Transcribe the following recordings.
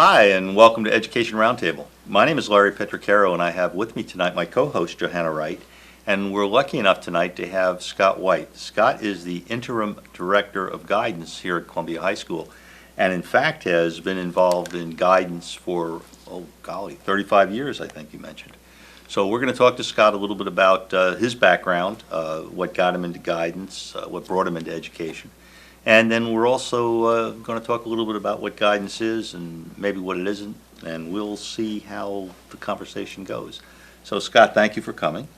Hi, and welcome to Education Roundtable. My name is Larry Petraccaro, and I have with me tonight my co-host, Johanna Wright, and we're lucky enough tonight to have Scott White. Scott is the interim director of guidance here at Columbia High School, and in fact has been involved in guidance for, 35 years, I think you mentioned. So we're going to talk to Scott a little bit about his background, what got him into guidance, what brought him into education. And then we're also going to talk a little bit about what guidance is and maybe what it isn't, and we'll see how the conversation goes. So Scott, thank you for coming.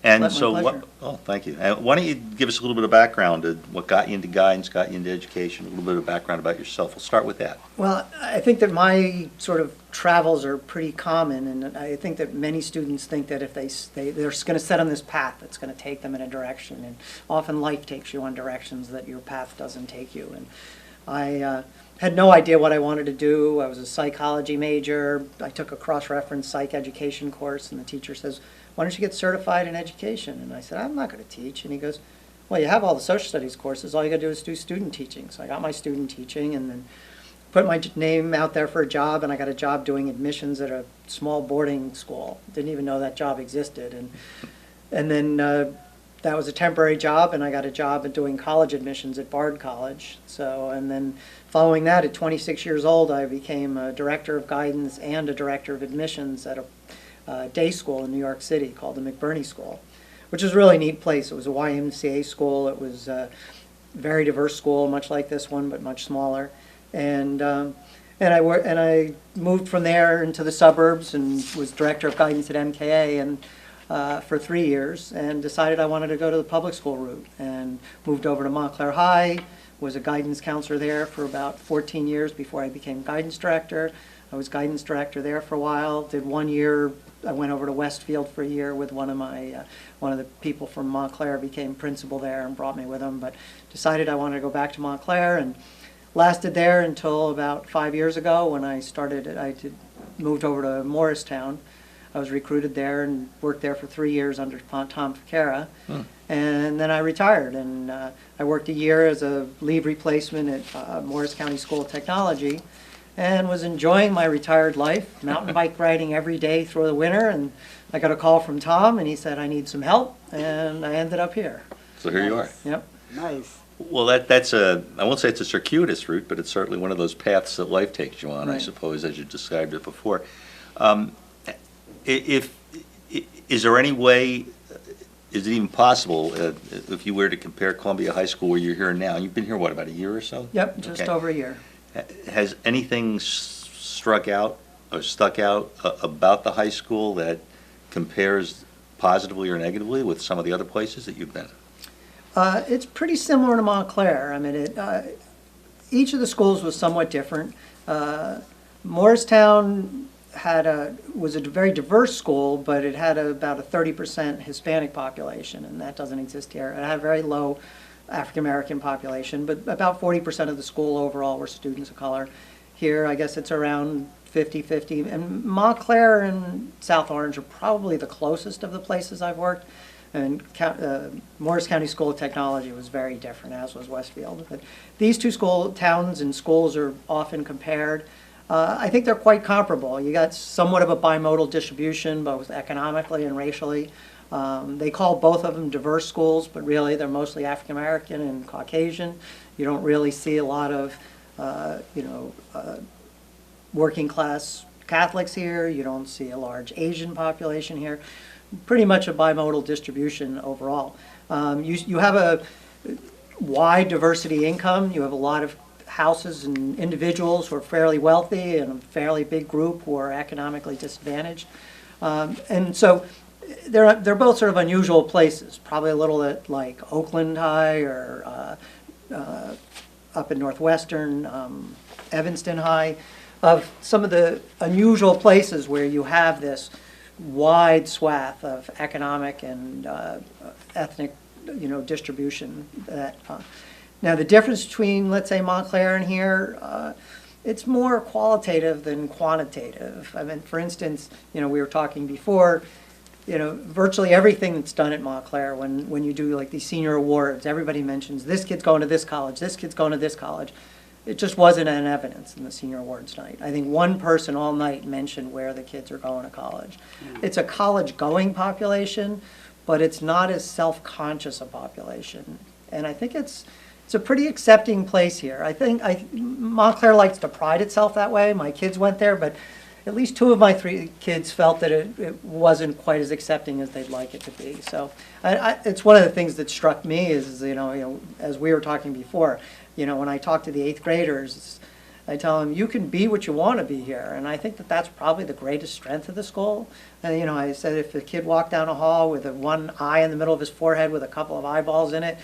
And so, thank you. Why don't you give us a little bit of background of what got you into guidance, got you into education, a little bit of background about yourself. We'll start with that. Well, I think that my sort of travels are pretty common, and I think that many students think that if they're going to set on this path, it's going to take them in a direction, and often life takes you on directions that your path doesn't take you. And I had no idea what I wanted to do. I was a psychology major. I took a cross-reference psych education course, and the teacher says, "Why don't you get certified in education?" And I said, "I'm not going to teach." And he goes, "Well, you have all the social studies courses. All you got to do is do student teaching." So I got my student teaching and then put my name out there for a job, and I got a job doing admissions at a small boarding school. Didn't even know that job existed. And then that was a temporary job, and I got a job at doing college admissions at Bard College. So, and then following that, at 26 years old, I became a director of guidance and a director of admissions at a day school in New York City called the McBurney School, which was a really neat place. It was a YMCA school. It was a very diverse school, much like this one, but much smaller. And I moved from there into the suburbs and was director of guidance at MKA and for 3 years, and decided I wanted to go to the public school route, and moved over to Montclair High. Was a guidance counselor there for about 14 years before I became guidance director. I was guidance director there for a while. Did 1 year. I went over to Westfield for a year with one of the people from Montclair, became principal there and brought me with him, but decided I wanted to go back to Montclair and lasted there until about 5 years ago when I moved over to Morristown. I was recruited there and worked there for 3 years under Tom Petraccaro. And then I retired, and I worked a year as a leave replacement at Morris County School of Technology, and was enjoying my retired life, mountain bike riding every day through the winter. And I got a call from Tom, and he said, "I need some help," and I ended up here. So here you are. Yep. Nice. Well, that's I won't say it's a circuitous route, but it's certainly one of those paths that life takes you on, right. I suppose, as you described it before. Is there any way, is it even possible, if you were to compare Columbia High School where you're here now, you've been here, what, about a year or so? Yep, just over a year. Has anything stuck out about the high school that compares positively or negatively with some of the other places that you've been? It's pretty similar to Montclair. I mean, each of the schools was somewhat different. Morristown was a very diverse school, but it had about a 30% Hispanic population, and that doesn't exist here. It had a very low African American population, but about 40% of the school overall were students of color. Here, I guess it's around 50-50, and Montclair and South Orange are probably the closest of the places I've worked. And Morris County School of Technology was very different, as was Westfield. But these two towns and schools are often compared. I think they're quite comparable. You got somewhat of a bimodal distribution, both economically and racially. They call both of them diverse schools, but really they're mostly African American and Caucasian. You don't really see a lot of, working class Catholics here. You don't see a large Asian population here. Pretty much a bimodal distribution overall. You have a wide diversity income. You have a lot of houses and individuals who are fairly wealthy and a fairly big group who are economically disadvantaged. And so they're both sort of unusual places, probably a little bit like Oakland High or up in Northwestern, Evanston High, of some of the unusual places where you have this wide swath of economic and ethnic, distribution. Now the difference between, let's say, Montclair and here, it's more qualitative than quantitative. I mean, for instance, we were talking before, virtually everything that's done at Montclair, when you do like these senior awards, everybody mentions this kid's going to this college, this kid's going to this college. it just wasn't in evidence in the senior awards night. I think one person all night mentioned where the kids are going to college. It's a college-going population, but it's not as self-conscious a population. And I think it's a pretty accepting place here. I think Montclair likes to pride itself that way. My kids went there, but at least 2 of my 3 kids felt that it wasn't quite as accepting as they'd like it to be. So it's one of the things that struck me is, as we were talking before, when I talk to the 8th graders, I tell them, you can be what you want to be here. And I think that that's probably the greatest strength of the school. And, I said if a kid walked down a hall with one eye in the middle of his forehead with a couple of eyeballs in it,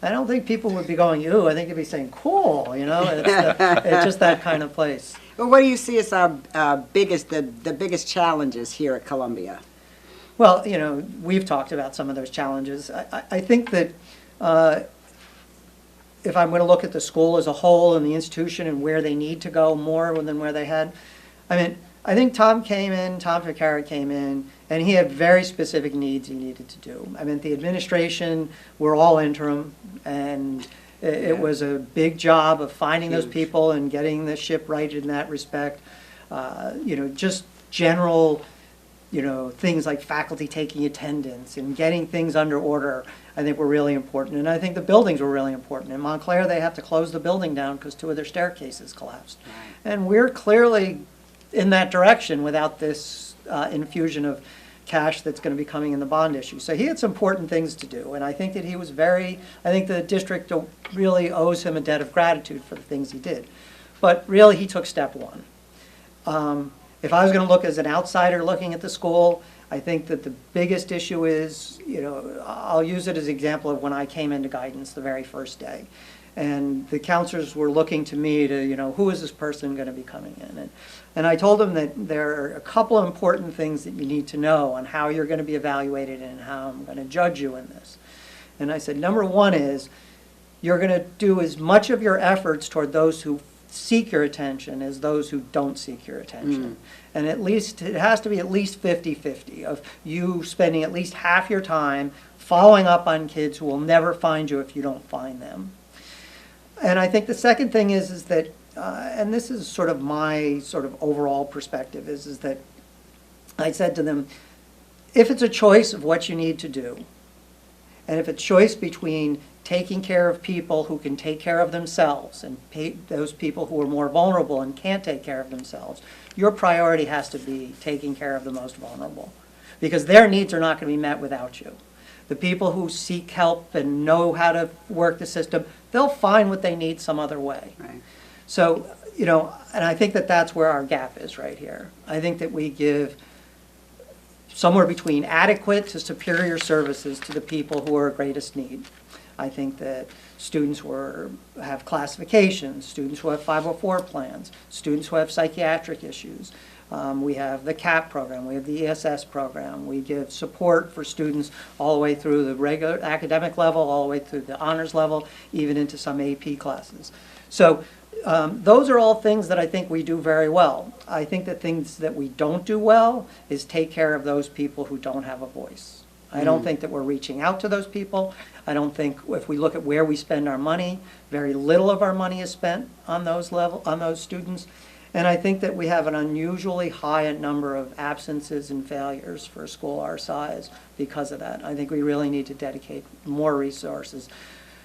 I don't think people would be going, ew. I think they'd be saying, cool, it's just that kind of place. Well, what do you see as our the biggest challenges here at Columbia? Well, we've talked about some of those challenges. I think that if I'm going to look at the school as a whole and the institution and where they need to go more than where they had, I think Tom Petraccaro came in, and he had very specific needs he needed to do. The administration were all interim, and it was a big job of finding those people and getting the ship right in that respect. Just general, things like faculty taking attendance and getting things under order, I think were really important. And I think the buildings were really important. In Montclair, they have to close the building down because 2 of their staircases collapsed. Right. And we're clearly in that direction without this infusion of cash that's going to be coming in the bond issue. So he had some important things to do, and I think that I think the district really owes him a debt of gratitude for the things he did. But really, he took step 1. If I was going to look as an outsider looking at the school, I think that the biggest issue is, I'll use it as an example of when I came into guidance the very first day. And the counselors were looking to me to, who is this person going to be coming in? And I told them that there are a couple of important things that you need to know on how you're going to be evaluated and how I'm going to judge you in this. And I said, number 1 is you're going to do as much of your efforts toward those who seek your attention as those who don't seek your attention. And it has to be at least 50-50 of you spending at least half your time following up on kids who will never find you if you don't find them. And I think the second thing is that, and this is sort of my overall perspective, is that I said to them, if it's a choice of what you need to do, and if it's a choice between taking care of people who can take care of themselves and those people who are more vulnerable and can't take care of themselves, your priority has to be taking care of the most vulnerable, because their needs are not going to be met without you. The people who seek help and know how to work the system, they'll find what they need some other way. Right. So, and I think that that's where our gap is right here. I think that we give somewhere between adequate to superior services to the people who are greatest need. I think that students who have classifications, students who have 504 plans, students who have psychiatric issues. We have the CAP program, we have the ESS program, we give support for students all the way through the regular academic level, all the way through the honors level, even into some AP classes. So those are all things that I think we do very well. I think that things that we don't do well is take care of those people who don't have a voice. I don't think that we're reaching out to those people. I don't think, if we look at where we spend our money, very little of our money is spent on those students. And I think that we have an unusually high number of absences and failures for a school our size because of that. I think we really need to dedicate more resources,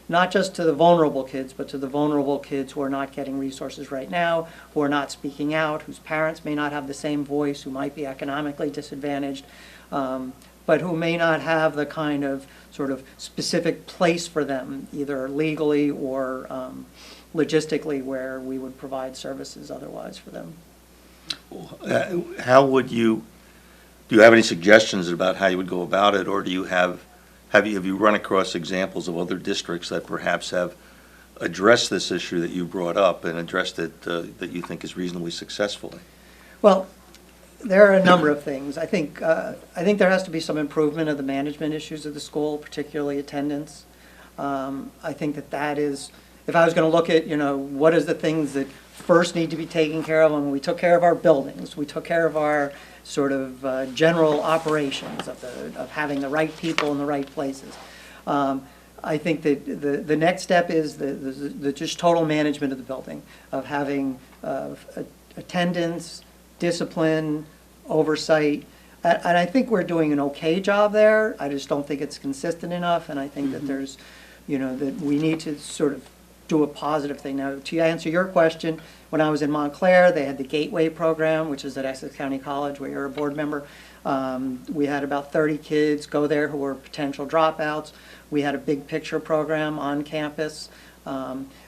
not just to the vulnerable kids, but to the vulnerable kids who are not getting resources right now, who are not speaking out, whose parents may not have the same voice, who might be economically disadvantaged, but who may not have the kind of sort of specific place for them, either legally or logistically, where we would provide services otherwise for them. How would do you have any suggestions about how you would go about it, or do you have you run across examples of other districts that perhaps have addressed this issue that you brought up and addressed it that you think is reasonably successfully? Well, there are a number of things. I think there has to be some improvement of the management issues of the school, particularly attendance. I think that is, if I was going to look at, what is the things that first need to be taken care of, and we took care of our buildings, we took care of our sort of general operations of having the right people in the right places. I think that the next step is the just total management of the building, of having attendance, discipline, oversight. And I think we're doing an okay job there. I just don't think it's consistent enough, and I think that there's, that we need to sort of do a positive thing. Now, to answer your question, when I was in Montclair, they had the Gateway program, which is at Essex County College, where you're a board member. We had about 30 kids go there who were potential dropouts. We had a big picture program on campus.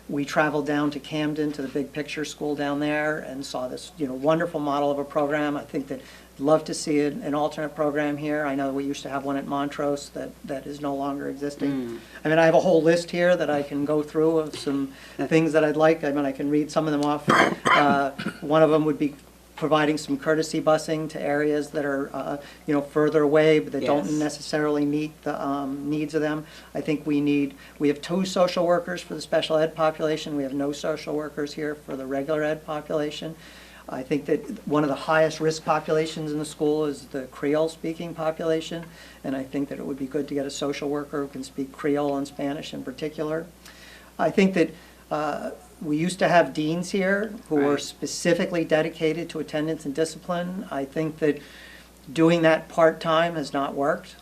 We traveled down to Camden to the Big Picture School down there and saw this, wonderful model of a program. I think that I'd love to see an alternate program here. I know we used to have one at Montrose that is no longer existing. I mean, I have a whole list here that I can go through of some things that I'd like. I mean, I can read some of them off. One of them would be providing some courtesy busing to areas that are, further away, but that don't Yes. necessarily meet the needs of them. I think we have 2 social workers for the special ed population. We have no social workers here for the regular ed population. I think that one of the highest risk populations in the school is the Creole-speaking population, and I think that it would be good to get a social worker who can speak Creole and Spanish in particular. I think that we used to have deans here who were Right. specifically dedicated to attendance and discipline. I think that doing that part-time has not worked.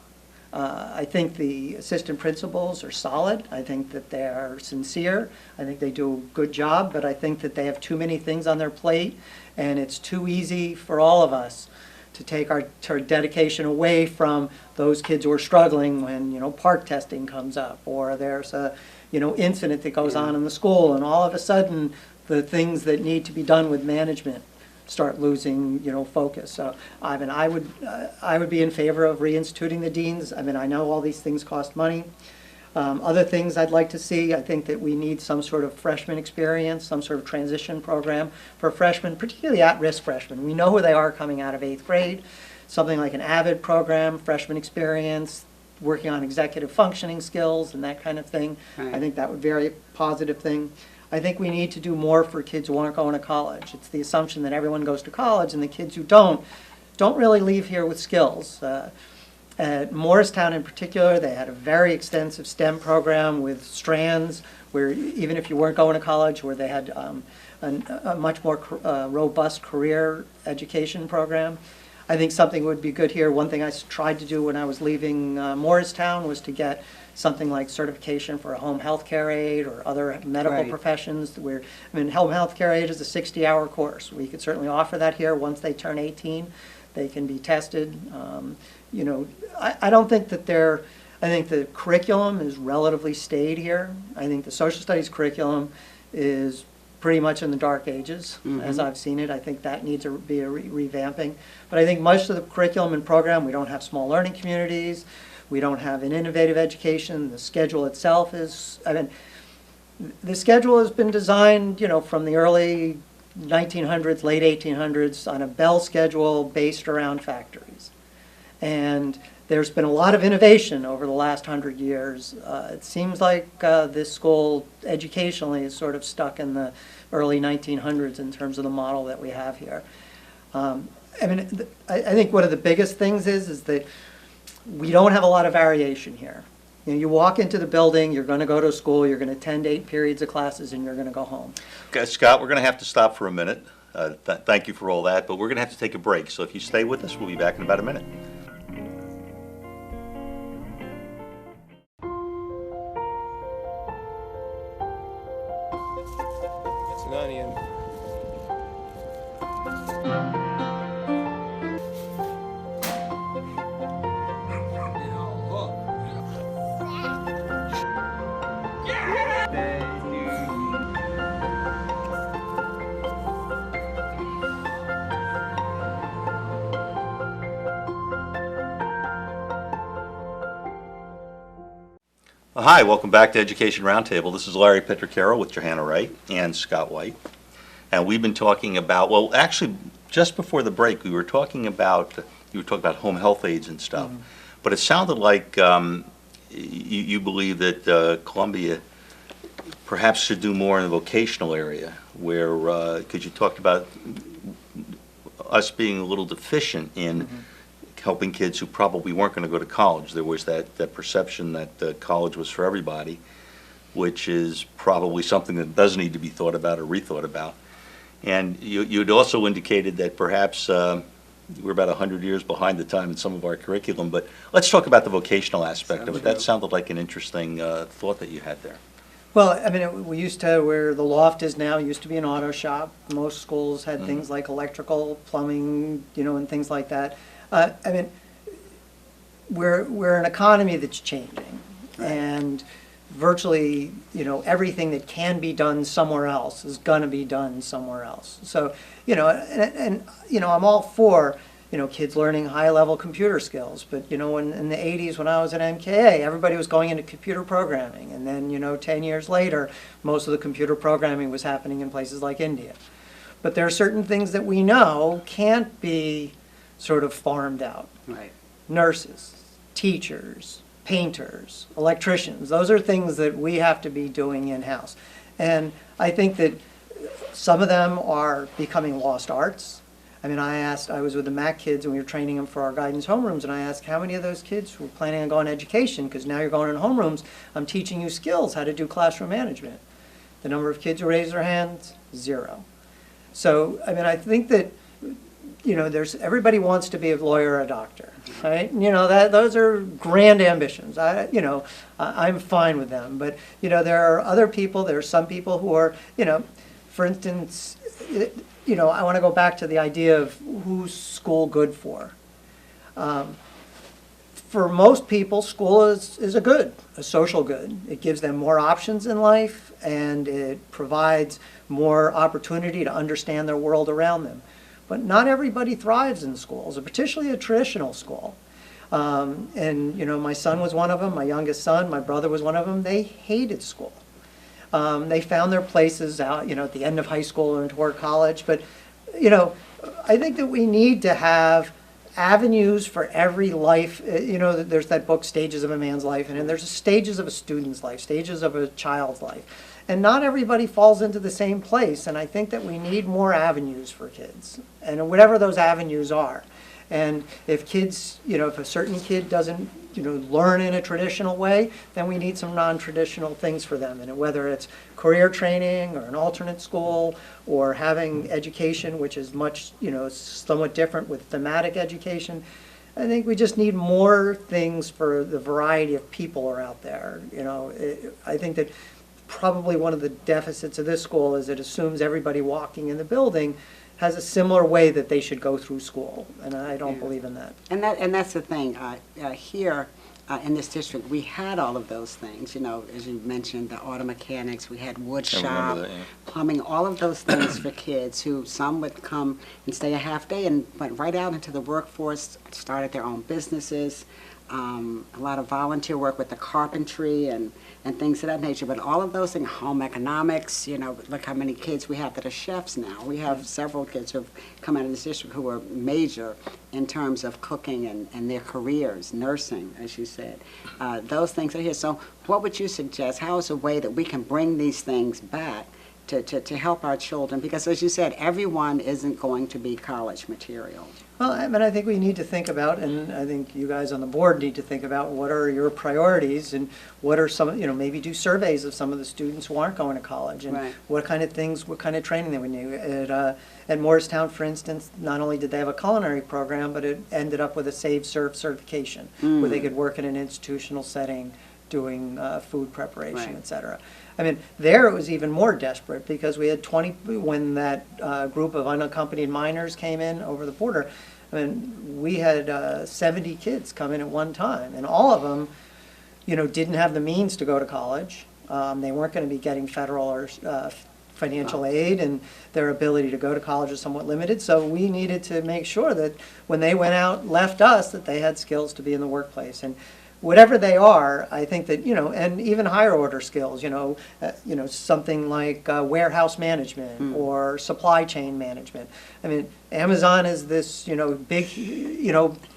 I think the assistant principals are solid. I think that they are sincere. I think they do a good job, but I think that they have too many things on their plate, and it's too easy for all of us to take our dedication away from those kids who are struggling when, park testing comes up, or there's a, incident that goes on in the school, and all of a sudden, the things that need to be done with management start losing, focus. So, I mean, I would be in favor of reinstituting the deans. I mean, I know all these things cost money. Other things I'd like to see, I think that we need some sort of freshman experience, some sort of transition program for freshmen, particularly at-risk freshmen. We know who they are coming out of 8th grade. Something like an AVID program, freshman experience, working on executive functioning skills and that kind of thing. Right. I think that would be a very positive thing. I think we need to do more for kids who aren't going to college. It's the assumption that everyone goes to college, and the kids who don't really leave here with skills. At Morristown in particular, they had a very extensive STEM program with strands where even if you weren't going to college, where they had a much more robust career education program. I think something would be good here. One thing I tried to do when I was leaving Morristown was to get something like certification for a home health care aide or other medical Right. professions. Home health care aide is a 60-hour course. We could certainly offer that here. Once they turn 18, they can be tested. I don't think that I think the curriculum is relatively staid here. I think the social studies curriculum is pretty much in the dark ages, as I've seen it. I think that needs to be a revamping. But I think most of the curriculum and program, we don't have small learning communities. We don't have an innovative education. The schedule itself the schedule has been designed, from the early 1900s, late 1800s, on a bell schedule based around factories. And there's been a lot of innovation over the last 100 years. It seems like this school educationally is sort of stuck in the early 1900s in terms of the model that we have here. I think one of the biggest things is that we don't have a lot of variation here. You walk into the building, you're going to go to school, you're going to attend 8 periods of classes, and you're going to go home. Okay, Scott, we're going to have to stop for a minute. Thank you for all that, but we're going to have to take a break. So if you stay with us, we'll be back in about a minute. It's an onion. Hi, welcome back to Education Roundtable. This is Larry Petraccaro with Johanna Wright and Scott White. And we've been talking about, well, actually, just before the break, you were talking about home health aides and stuff. But it sounded like you believe that Columbia perhaps should do more in the vocational area, where, because you talked about us being a little deficient in helping kids who probably weren't going to go to college. There was that perception that college was for everybody, which is probably something that does need to be thought about or rethought about. And you'd also indicated that perhaps we're about 100 years behind the time in some of our curriculum, but let's talk about the vocational aspect of it. That sounded like an interesting thought that you had there. Well, I mean, we used to, where the loft is now, used to be an auto shop. Most schools had things like electrical, plumbing, and things like that. I mean, we're an economy that's changing, and virtually, everything that can be done somewhere else is going to be done somewhere else. So, and I'm all for, kids learning high-level computer skills. But, in the 80s when I was at MKA, everybody was going into computer programming. And then, 10 years later, most of the computer programming was happening in places like India. But there are certain things that we know can't be sort of farmed out. Right. Nurses, teachers, painters, electricians, those are things that we have to be doing in-house. And I think that some of them are becoming lost arts. I mean, I was with the MAC kids and we were training them for our guidance homerooms, and I asked how many of those kids were planning on going to education, because now you're going in homerooms, I'm teaching you skills, how to do classroom management. The number of kids who raised their hands, 0. So, I mean, I think that everybody wants to be a lawyer or a doctor, right? Those are grand ambitions. I'm fine with them. But, there are other people, there are some people who are, for instance, I want to go back to the idea of who's school good for. For most people, school is a social good. It gives them more options in life, and it provides more opportunity to understand their world around them. But not everybody thrives in schools, particularly a traditional school. And my son was one of them, my youngest son, my brother was one of them. They hated school. They found their places out, at the end of high school and toward college. But, I think that we need to have avenues for every life. There's that book, Stages of a Man's Life, and there's stages of a student's life, stages of a child's life. And not everybody falls into the same place, and I think that we need more avenues for kids, and whatever those avenues are. And if kids, if a certain kid doesn't, learn in a traditional way, then we need some non-traditional things for them. And whether it's career training or an alternate school or having education, which is much, somewhat different with thematic education, I think we just need more things for the variety of people are out there. I think that probably one of the deficits of this school is it assumes everybody walking in the building has a similar way that they should go through school, and I don't believe in that. And that's the thing. Here in this district, we had all of those things. As you mentioned, the auto mechanics. We had wood shop, that, yeah. Plumbing. All of those things for kids who some would come and stay a half day and went right out into the workforce, started their own businesses. A lot of volunteer work with the carpentry and things of that nature. But all of those things, home economics, look how many kids we have that are chefs now. We have several kids who have come out of this district who are major in terms of cooking and their careers, nursing, as you said. Those things are here. So what would you suggest? How is a way that we can bring these things back to help our children? Because as you said, everyone isn't going to be college material. Well, I think we need to think about, and I think you guys on the board need to think about what are your priorities and what are some, maybe do surveys of some of the students who aren't going to college and Right. what kind of things, what kind of training they would need. At Morristown, for instance, not only did they have a culinary program, but it ended up with a Save Serve certification where they could work in an institutional setting doing food preparation, Right. et cetera. I mean, there it was even more desperate because we had 20, when that group of unaccompanied minors came in over the border, I mean, we had 70 kids come in at one time, and all of them, didn't have the means to go to college. They weren't going to be getting federal or financial aid, and their ability to go to college was somewhat limited. So we needed to make sure that when they went out, left us, that they had skills to be in the workplace. And whatever they are, I think that, and even higher order skills, something like warehouse management or supply chain management. I mean, Amazon is this, big,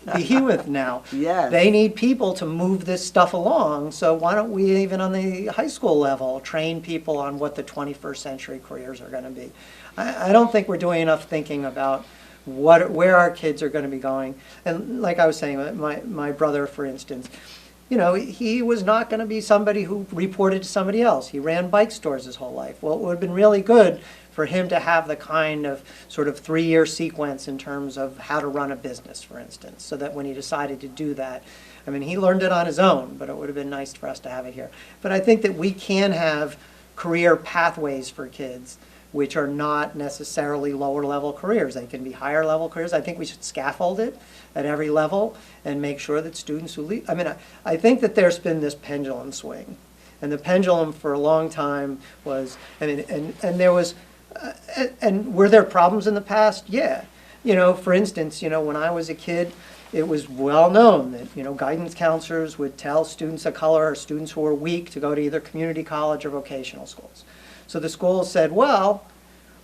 behemoth now. Yes. They need people to move this stuff along, so why don't we, even on the high school level, train people on what the 21st century careers are going to be? I don't think we're doing enough thinking about where our kids are going to be going. And like I was saying, my brother, for instance, you know, he was not going to be somebody who reported to somebody else. He ran bike stores his whole life. Well, it would have been really good for him to have the kind of sort of 3-year sequence in terms of how to run a business, for instance, so that when he decided to do that, I mean, he learned it on his own, but it would have been nice for us to have it here. But I think that we can have career pathways for kids which are not necessarily lower level careers. They can be higher level careers. I think we should scaffold it at every level and make sure that students who leave, I mean, I think that there's been this pendulum swing. And the pendulum for a long time was, I mean, and there was, and were there problems in the past? Yeah. You know, for instance, you know, when I was a kid, it was well known that, you know, guidance counselors would tell students of color or students who were weak to go to either community college or vocational schools. So the schools said, well,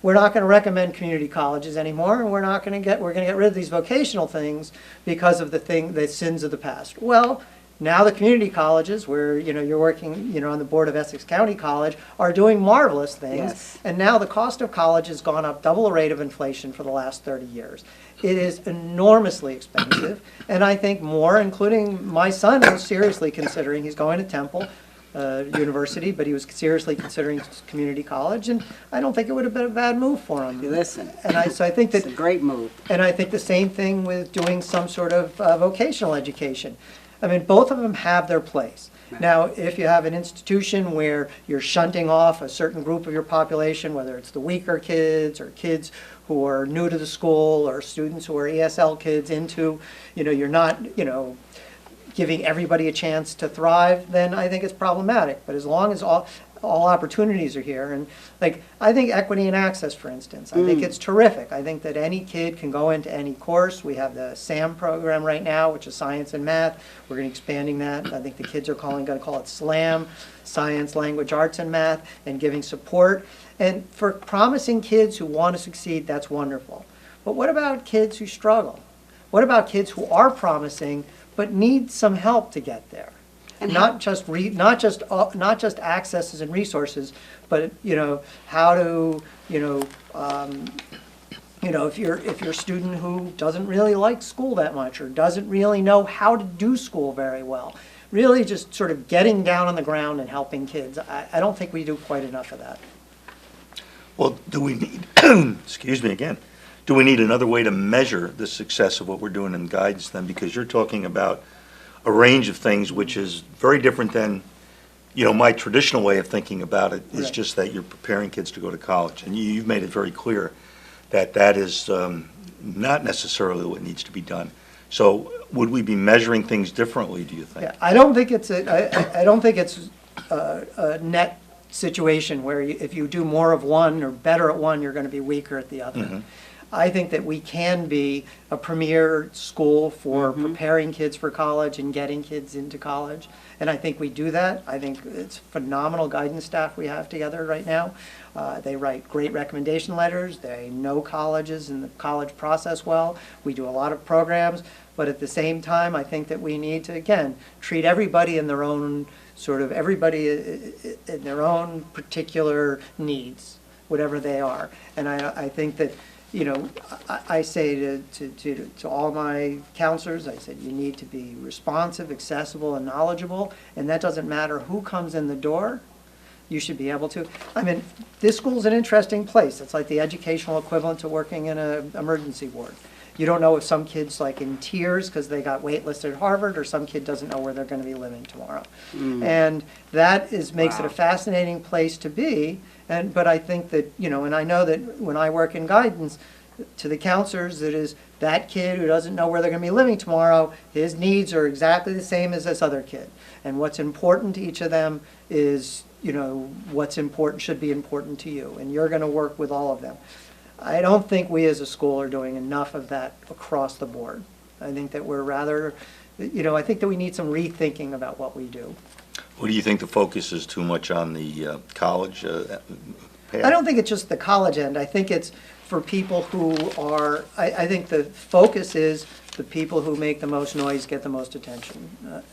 we're not going to recommend community colleges anymore, and we're going to get rid of these vocational things because of the sins of the past. Well, now the community colleges, where, you know, you're working, you know, on the board of Essex County College, are doing marvelous things. Yes. And now the cost of college has gone up double the rate of inflation for the last 30 years. It is enormously expensive, and I think more, including my son, was seriously considering, he's going to Temple University, but he was seriously considering community college, and I don't think it would have been a bad move for him. Listen, And so I think it's that, a great move. and I think the same thing with doing some sort of vocational education. I mean, both of them have their place. Right. Now, if you have an institution where you're shunting off a certain group of your population, whether it's the weaker kids or kids who are new to the school or students who are ESL kids into, you know, you're not, you know, giving everybody a chance to thrive, then I think it's problematic. But as long as all opportunities are here, and like, I think equity and access, for instance, I think it's terrific. I think that any kid can go into any course. We have the SAM program right now, which is science and math. We're going to be expanding that. I think the kids are going to call it SLAM, science, language, arts, and math, and giving support. And for promising kids who want to succeed, that's wonderful. But what about kids who struggle? What about kids who are promising but need some help to get there? And not just accesses and resources, but, you know, how to, if you're a student who doesn't really like school that much or doesn't really know how to do school very well, really just sort of getting down on the ground and helping kids. I don't think we do quite enough of that. Well, do we need, excuse me again, do we need another way to measure the success of what we're doing in guidance then? Because you're talking about a range of things which is very different than, you know, my traditional way of thinking about it is Right. just that you're preparing kids to go to college. And you've made it very clear that that is not necessarily what needs to be done. So would we be measuring things differently, do you think? Yeah, I don't think it's a net situation where if you do more of one or better at one, you're going to be weaker at the other. Mhm. I think that we can be a premier school for preparing kids for college and getting kids into college. And I think we do that. I think it's phenomenal guidance staff we have together right now. They write great recommendation letters. They know colleges and the college process well. We do a lot of programs. But at the same time, I think that we need to, again, treat everybody in their own in their own particular needs, whatever they are. And I think that, you know, I say to all my counselors, I said, you need to be responsive, accessible, and knowledgeable, and that doesn't matter who comes in the door. You should be able to. I mean, this school's an interesting place. It's like the educational equivalent to working in an emergency ward. You don't know if some kid's like in tears because they got waitlisted at Harvard, or some kid doesn't know where they're going to be living tomorrow. And that makes it a fascinating place to be. But I think that, you know, and I know that when I work in guidance, to the counselors, it is that kid who doesn't know where they're going to be living tomorrow, his needs are exactly the same as this other kid. And what's important to each of them is, you know, what's important should be important to you. And you're going to work with all of them. I don't think we as a school are doing enough of that across the board. I think that we're rather, you know, I think that we need some rethinking about what we do. What do you think the focus is too much on the college path? I don't think it's just the college end. I think it's for people who are, I think the focus is the people who make the most noise get the most attention.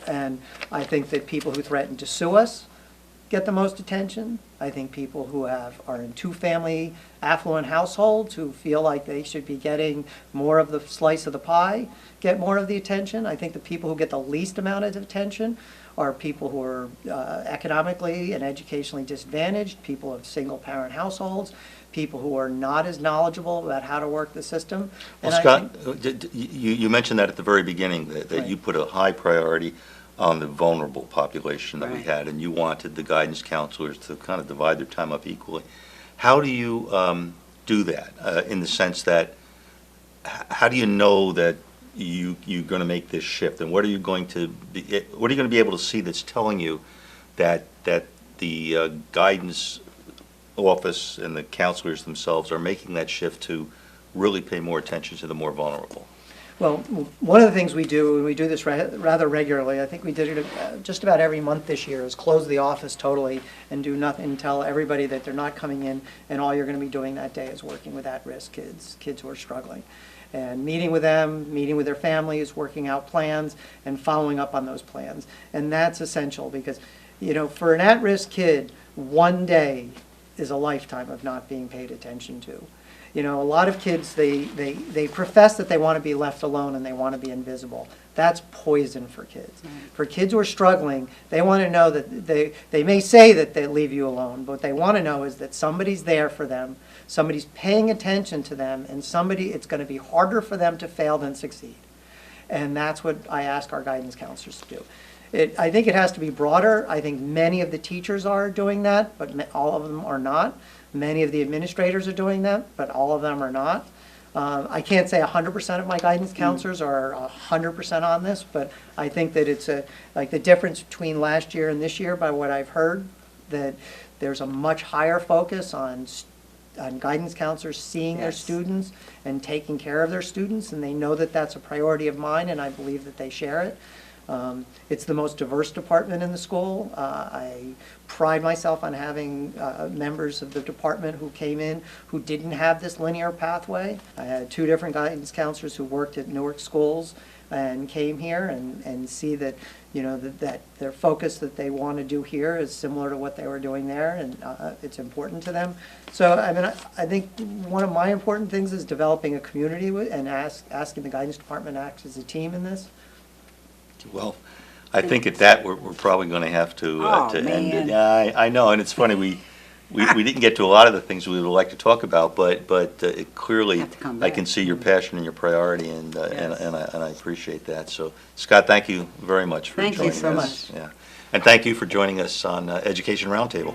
And I think that people who threaten to sue us get the most attention. I think people who are in two-family affluent households who feel like they should be getting more of the slice of the pie get more of the attention. I think the people who get the least amount of attention are people who are economically and educationally disadvantaged, people of single-parent households, people who are not as knowledgeable about how to work the system. Well, And I Scott, think- you mentioned that at the very beginning, that Right. you put a high priority on the vulnerable population that we Right. had, and you wanted the guidance counselors to kind of divide their time up equally. How do you do that, in the sense that, how do you know that you're going to make this shift, and what are you going to be able to see that's telling you that the guidance office and the counselors themselves are making that shift to really pay more attention to the more vulnerable? Well, one of the things we do, and we do this rather regularly, I think we did it just about every month this year, is close the office totally and do nothing, and tell everybody that they're not coming in, and all you're going to be doing that day is working with at-risk kids who are struggling. And meeting with them, meeting with their families, working out plans, and following up on those plans. And that's essential because, for an at-risk kid, one day is a lifetime of not being paid attention to. A lot of kids, they profess that they want to be left alone and they want to be invisible. That's poison for kids. For kids who are struggling, they want to know that they may say that they leave you alone, but what they want to know is that somebody's there for them, somebody's paying attention to them, and it's going to be harder for them to fail than succeed. And that's what I ask our guidance counselors to do. I think it has to be broader. I think many of the teachers are doing that, but all of them are not. Many of the administrators are doing that, but all of them are not. I can't say 100% of my guidance counselors are 100% on this, but I think that it's like the difference between last year and this year, by what I've heard, that there's a much higher focus on guidance counselors seeing their Yes. students and taking care of their students, and they know that that's a priority of mine, and I believe that they share it. It's the most diverse department in the school. I pride myself on having members of the department who came in who didn't have this linear pathway. I had 2 different guidance counselors who worked at Newark schools and came here and see that, that their focus that they want to do here is similar to what they were doing there, and it's important to them. So, I think one of my important things is developing a community and asking the guidance department to act as a team in this. Well, I think at that, we're probably going to have to end it. man. Yeah, I know, and it's funny, we didn't get to a lot of the things we would like to talk about, but it clearly, Have to come I back. can see your passion and your priority, and Yes. I appreciate that. So, Scott, thank you very much for Thank you joining us. so much. Yeah, and thank you for joining us on Education Roundtable.